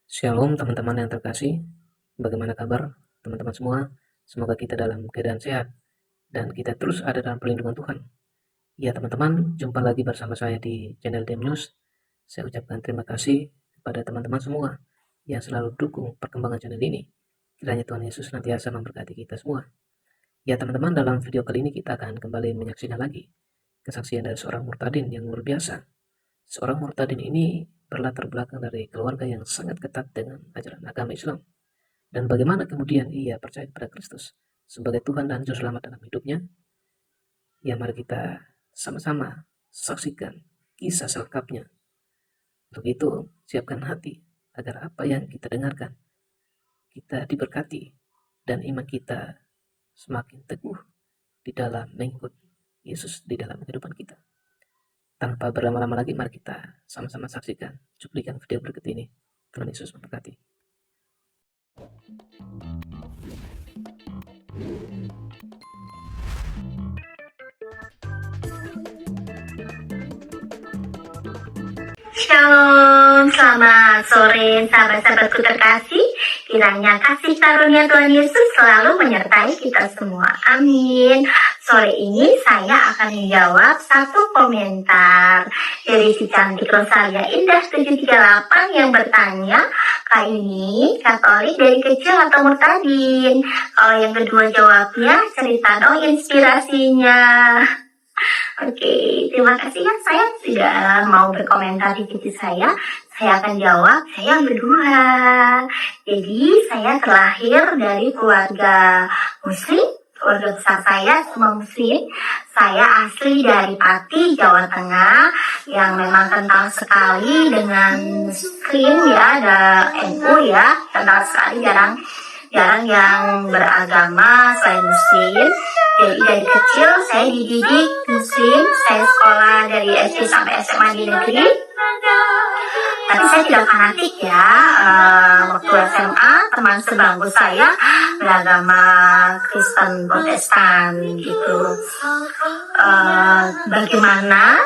Shalom teman-teman yang terkasih, bagaimana kabar teman-teman semua? Semoga kita dalam keadaan sehat dan kita terus ada dalam perlindungan Tuhan. Ya teman-teman, jumpa lagi bersama saya di channel Dem News. Saya ucapkan terima kasih kepada teman-teman semua yang selalu dukung perkembangan channel ini. Kiranya Tuhan Yesus senantiasa memberkati kita semua. Ya teman-teman, dalam video kali ini kita akan kembali menyaksikan lagi kesaksian dari seorang murtadin yang luar biasa. Seorang murtadin ini berlatar belakang dari keluarga yang sangat ketat dengan ajaran agama Islam. Dan bagaimana kemudian ia percaya kepada Kristus sebagai Tuhan dan Juru Selamat dalam hidupnya. Ya, mari kita sama-sama saksikan kisah selengkapnya. Untuk itu, siapkan hati agar apa yang kita dengarkan, kita diberkati dan iman kita semakin teguh di dalam mengikut Yesus di dalam kehidupan kita. Tanpa berlama-lama lagi, mari kita sama-sama saksikan cuplikan video berikut ini. Tuhan Yesus memberkati. Shalom, selamat sore sahabat-sahabatku terkasih. Kiranya kasih karunia Tuhan Yesus selalu menyertai kita semua. Amin. Sore ini saya akan menjawab satu komentar dari si cantik Rosalia Indah 738 yang bertanya, Kak ini Katolik dari kecil atau murtadin? Kalau yang kedua jawabnya, cerita dong inspirasinya. Oke, terima kasih ya, saya sudah mau berkomentar di video saya akan jawab, saya berdua. Jadi saya terlahir dari keluarga muslim, keluarga besar saya semua muslim. Saya asli dari Pati, Jawa Tengah, yang memang kental sekali dengan muslim ya, ada NU ya, kental sekali, jarang yang beragama selain muslim. Jadi dari kecil saya dididik muslim, saya sekolah dari SD sampai SMA di negeri. Tapi saya tidak fanatik ya. Waktu SMA teman sebangku saya beragama Kristen Protestan gitu. Bagaimana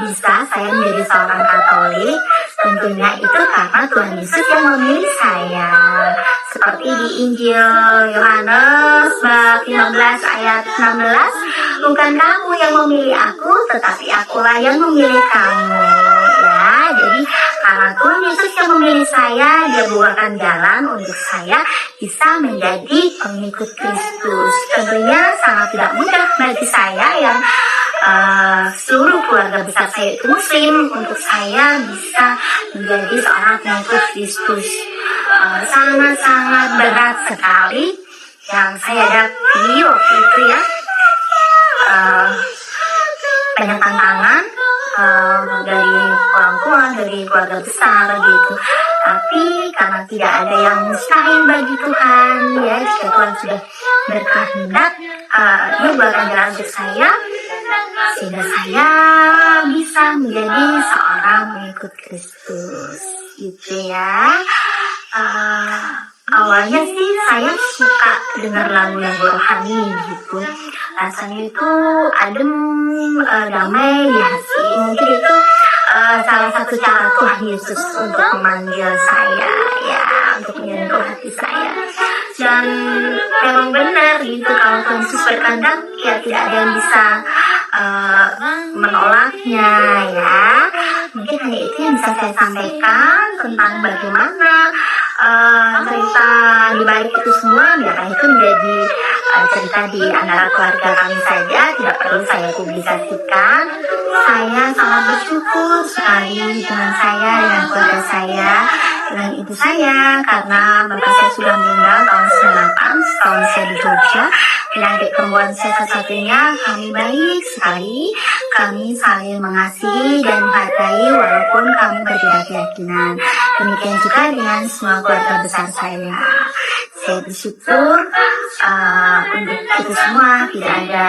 bisa saya menjadi seorang Katolik? Tentunya itu karena Tuhan Yesus yang memilih saya. Seperti di Injil Yohanes bab 15 ayat 16, bukan kamu yang memilih aku, tetapi akulah yang memilih kamu. Ya, jadi karena Tuhan Yesus yang memilih saya, Dia bukakan jalan untuk saya bisa menjadi pengikut Kristus. Tentunya sangat tidak mudah bagi saya yang seluruh keluarga besar saya itu muslim, untuk saya bisa menjadi seorang pengikut Kristus. Sangat-sangat berat sekali yang saya hadapi waktu itu ya. Banyak tantangan dari orang tua, dari keluarga besar gitu. Tapi karena tidak ada yang mustahil bagi Tuhan ya, jika Tuhan sudah berkehendak, Dia buatkan jalan untuk saya, sehingga saya bisa menjadi seorang pengikut Kristus gitu ya. Awalnya sih saya suka dengar lagu yang rohani gitu, rasanya itu adem, damai di hati. Mungkin itu salah satu cara Tuhan Yesus untuk memanggil saya ya, untuk menyentuh hati saya. Dan memang benar gitu, kalau Tuhan Yesus berkehendak ya tidak ada yang bisa menolaknya ya. Mungkin hanya itu yang bisa saya sampaikan tentang bagaimana cerita di balik itu semua. Biarlah itu menjadi cerita di antara keluarga kami saja, tidak perlu saya publikasikan. Saya sangat bersyukur sekali dengan saya, dengan keluarga saya, dengan ibu saya, karena bapak saya sudah meninggal tahun 98, setahun saya di Jogja. Dan adik perempuan saya satu-satunya. Kami baik sekali, kami saling mengasihi dan menghargai walaupun kami berbeda keyakinan. Demikian juga dengan semua keluarga besar saya. Saya bersyukur untuk itu semua, tidak ada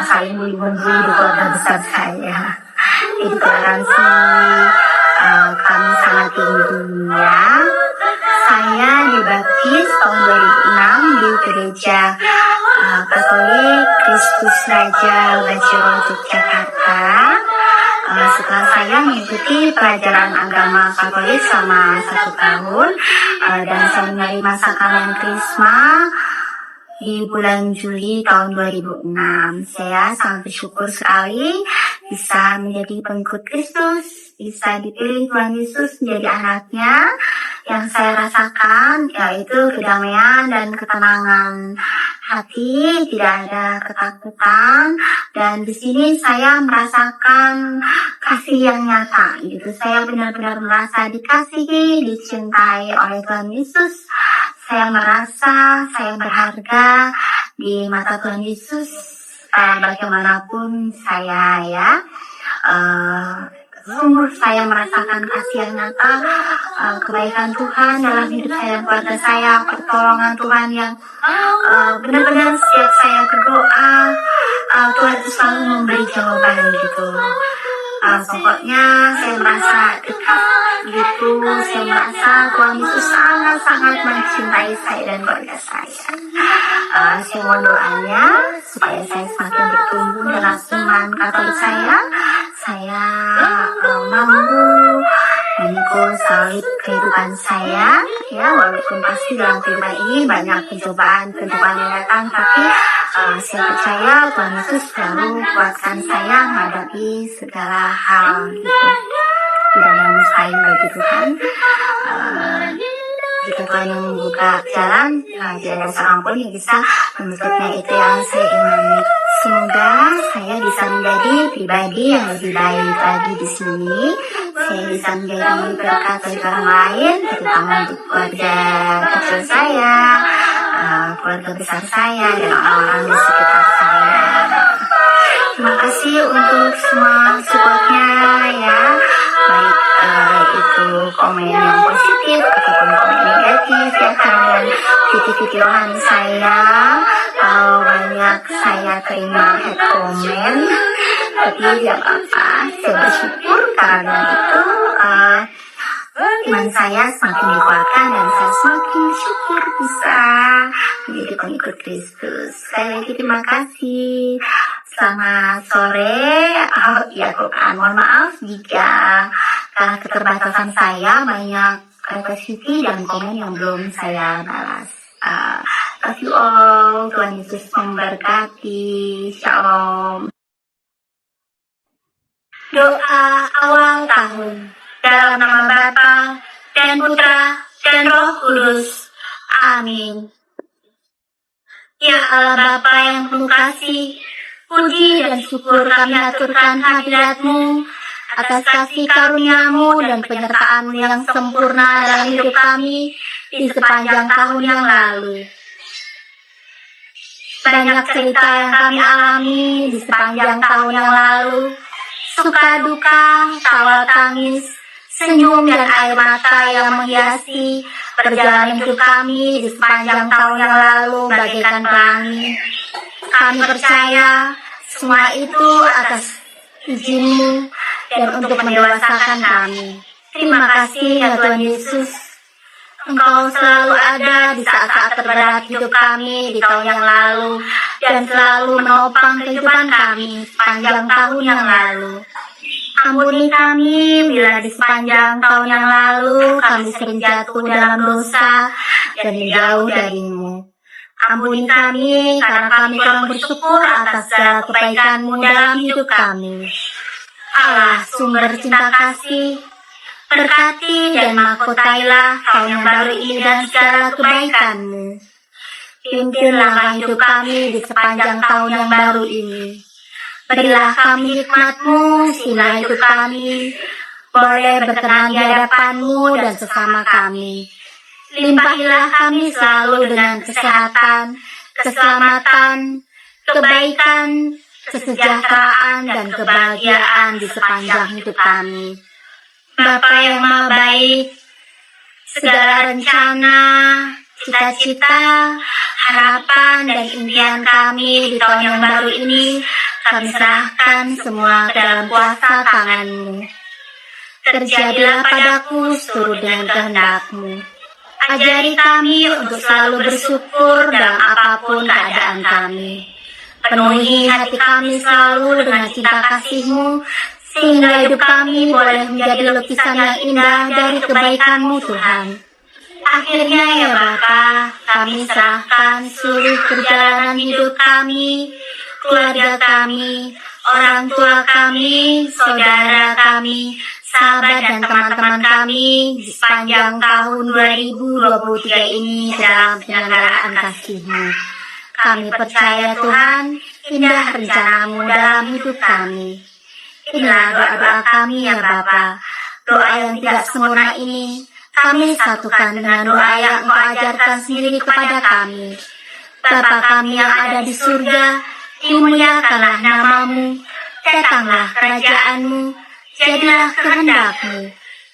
saling bully-bully di keluarga besar saya. Itu toleransi kami sangat tinggi ya. Saya dibaptis tahun 2006 di gereja Katolik Kristus Raja Bajero Yogyakarta. Setelah saya mengikuti pelajaran agama Katolik selama 1 tahun, dan saya menerima sakramen Krisma di bulan Juli tahun 2006. Saya sangat bersyukur sekali bisa menjadi pengikut Kristus, bisa dipilih Tuhan Yesus menjadi anaknya. Yang saya rasakan yaitu kedamaian dan ketenangan hati, tidak ada ketakutan, dan di sini saya merasakan kasih yang nyata. Gitu, saya benar-benar merasa dikasihi, dicintai oleh Tuhan Yesus. Saya merasa saya berharga di mata Tuhan Yesus, bagaimanapun saya sungguh saya merasakan kasih yang nyata, kebaikan Tuhan dalam hidup saya dan keluarga saya, pertolongan Tuhan yang benar-benar setiap saya berdoa, Tuhan itu selalu memberi jawaban gitu. Pokoknya saya merasa dekat gitu, saya merasa Tuhan itu sangat-sangat mencintai saya dan keluarga saya. Saya mohon doanya supaya saya semakin bertumbuh dalam iman Katolik saya mampu memikul salib kehidupan saya, walaupun pasti dalam kehidupan ini banyak pencobaan yang datang, tapi saya percaya Tuhan Yesus selalu kuatkan saya menghadapi segala hal gitu. Tidak ada yang mustahil bagi Tuhan. Jika Tuhan yang membuka jalan, tidak ada seorang pun yang bisa menutupnya. Itu yang saya imani. Semoga saya bisa menjadi pribadi yang lebih baik lagi di sini. Saya bisa menjadi berkat bagi orang lain, terutama untuk keluarga kecil saya, keluarga besar saya, dan orang-orang di sekitar saya. Terima kasih untuk semua supportnya baik itu komen yang positif ataupun komen negatif, karena titik-titik rohani saya banyak saya terima hate comment, tapi tidak apa-apa, saya bersyukur karena itu iman saya semakin dikuatkan dan saya semakin bersyukur bisa menjadi pengikut Kristus. Sekali lagi terima kasih. Selamat sore. Mohon maaf jika karena keterbatasan saya banyak revisi dan komen yang belum saya balas. Love you all. Tuhan Yesus memberkati. Shalom. Doa awal tahun. Dalam nama Bapa dan Putra dan Roh Kudus. Amin. Ya Allah Bapa yang penuh kasih, puji dan syukur kami aturkan hadirat-Mu atas kasih karunia-Mu dan penyertaan-Mu yang sempurna dalam hidup kami di sepanjang tahun yang lalu. Banyak cerita yang kami alami di sepanjang tahun yang lalu, suka duka, tawa tangis, senyum dan air mata yang menghiasi perjalanan hidup kami di sepanjang tahun yang lalu bagaikan pelangi. Kami percaya semua itu atas izin-Mu dan untuk mendewasakan kami. Terima kasih ya Tuhan Yesus. Engkau selalu ada di saat-saat terberat hidup kami di tahun yang lalu dan selalu menopang kehidupan kami sepanjang tahun yang lalu. Ampuni kami bila di sepanjang tahun yang lalu kami sering jatuh dalam dosa dan menjauh dari-Mu. Ampuni kami karena kami kurang bersyukur atas segala kebaikan-Mu dalam hidup kami. Allah, sumber cinta kasih, berkati dan mahkotailah tahun yang baru ini dan segala kebaikan-Mu. Pimpin langkah hidup kami di sepanjang tahun yang baru ini. Berilah kami hikmat-Mu, sinar hidup kami, boleh berkenan di hadapan-Mu dan sesama kami. Limpahilah kami selalu dengan kesehatan, keselamatan, kebaikan, kesejahteraan, dan kebahagiaan di sepanjang hidup kami. Bapa yang Maha Baik, segala rencana, cita-cita, harapan, dan impian kami di tahun yang baru ini, kami serahkan semua ke dalam kuasa tangan-Mu. Terjadilah padaku seturut dengan kehendak-Mu. Ajari kami untuk selalu bersyukur dalam apapun keadaan kami. Penuhi hati kami selalu dengan cinta kasih-Mu, sehingga hidup kami boleh menjadi lukisan yang indah dari kebaikan-Mu Tuhan. Akhirnya ya Bapa, kami serahkan seluruh perjalanan hidup kami, keluarga kami, orang tua kami, saudara kami, sahabat dan teman-teman kami di sepanjang tahun 2023 ini ke dalam penyelenggaraan kasih-Mu. Kami percaya Tuhan, indah rencana-Mu dalam hidup kami. Inilah doa-doa kami ya Bapa. Doa yang tidak sempurna ini kami satukan dengan doa yang Engkau ajarkan sendiri kepada kami. Bapa kami yang ada di surga, dimuliakanlah nama-Mu, datanglah kerajaan-Mu, jadilah kehendak-Mu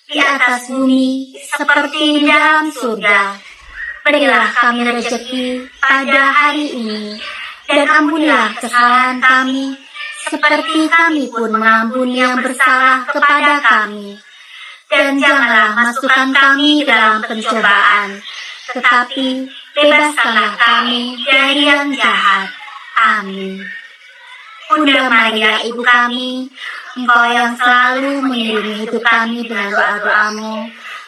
di atas bumi seperti di dalam surga. Berilah kami rezeki pada hari ini, dan ampunilah kesalahan kami, seperti kami pun mengampuni yang bersalah kepada kami. Dan janganlah masukkan kami ke dalam pencobaan, tetapi bebaskanlah kami dari yang jahat. Amin. Bunda Maria, Ibu kami, Engkau yang selalu mengiringi hidup kami dengan doa-doa-Mu,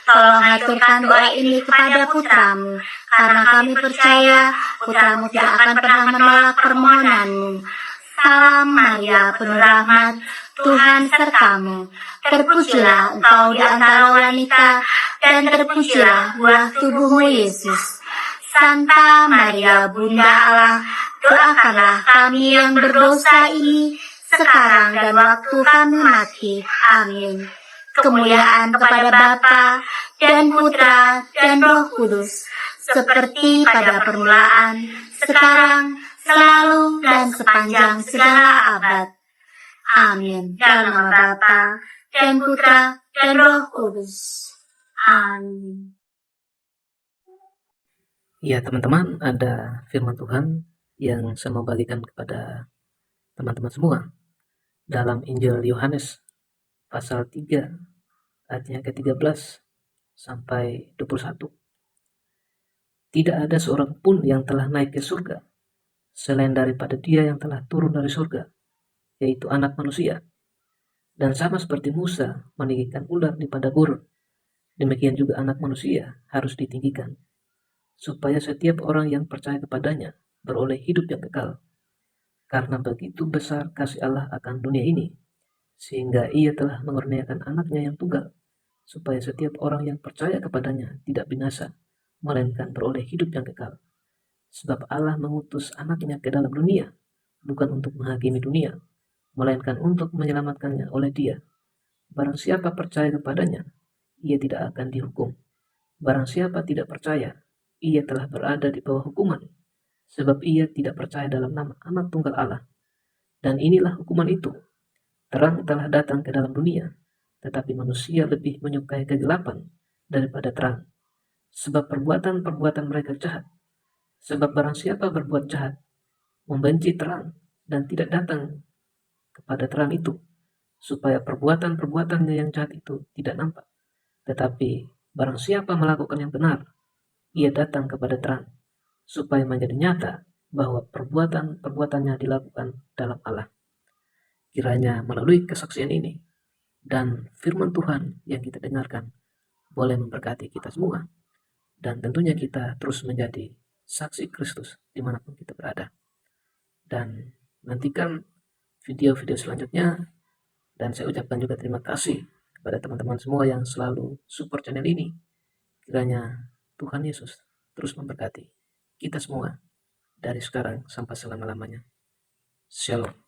tolong aturkan doa ini kepada putra-Mu, karena kami percaya putra-Mu tidak akan pernah menolak permohonan-Mu. Salam Maria, penuh rahmat, Tuhan sertamu. Terpujilah engkau di antara wanita, dan terpujilah buah tubuhmu Yesus. Santa Maria, Bunda Allah, doakanlah kami yang berdosa ini, sekarang dan waktu kami mati. Amin. Kemuliaan kepada Bapa dan Putra dan Roh Kudus, seperti pada permulaan, sekarang, selalu, dan sepanjang segala abad. Amin. Dalam nama Bapa dan Putra dan Roh Kudus. Amin. Ya teman-teman, ada firman Tuhan yang saya mau bagikan kepada teman-teman semua dalam Injil Yohanes pasal 3 ayatnya ke-13 sampai 21. Tidak ada seorang pun yang telah naik ke surga selain daripada Dia yang telah turun dari surga, yaitu Anak Manusia. Dan sama seperti Musa meninggikan ular di padang gurun, demikian juga Anak Manusia harus ditinggikan, supaya setiap orang yang percaya kepadanya beroleh hidup yang kekal. Karena begitu besar kasih Allah akan dunia ini, sehingga Ia telah mengaruniakan anaknya yang tunggal, supaya setiap orang yang percaya kepadanya tidak binasa, melainkan beroleh hidup yang kekal. Sebab Allah mengutus anaknya ke dalam dunia, bukan untuk menghakimi dunia, melainkan untuk menyelamatkannya oleh Dia. Barang siapa percaya kepadanya, ia tidak akan dihukum. Barang siapa tidak percaya, ia telah berada di bawah hukuman, sebab ia tidak percaya dalam nama Anak Tunggal Allah. Dan inilah hukuman itu, terang telah datang ke dalam dunia, tetapi manusia lebih menyukai kegelapan daripada terang, sebab perbuatan-perbuatan mereka jahat. Sebab barang siapa berbuat jahat, membenci terang, dan tidak datang kepada terang itu, supaya perbuatan-perbuatannya yang jahat itu tidak nampak. Tetapi barang siapa melakukan yang benar, ia datang kepada terang, supaya menjadi nyata bahwa perbuatan-perbuatannya dilakukan dalam Allah. Kiranya melalui kesaksian ini dan firman Tuhan yang kita dengarkan boleh memberkati kita semua, dan tentunya kita terus menjadi saksi Kristus dimanapun kita berada. Dan nantikan video-video selanjutnya, dan saya ucapkan juga terima kasih kepada teman-teman semua yang selalu support channel ini. Kiranya Tuhan Yesus terus memberkati kita semua dari sekarang sampai selama-lamanya. Shalom.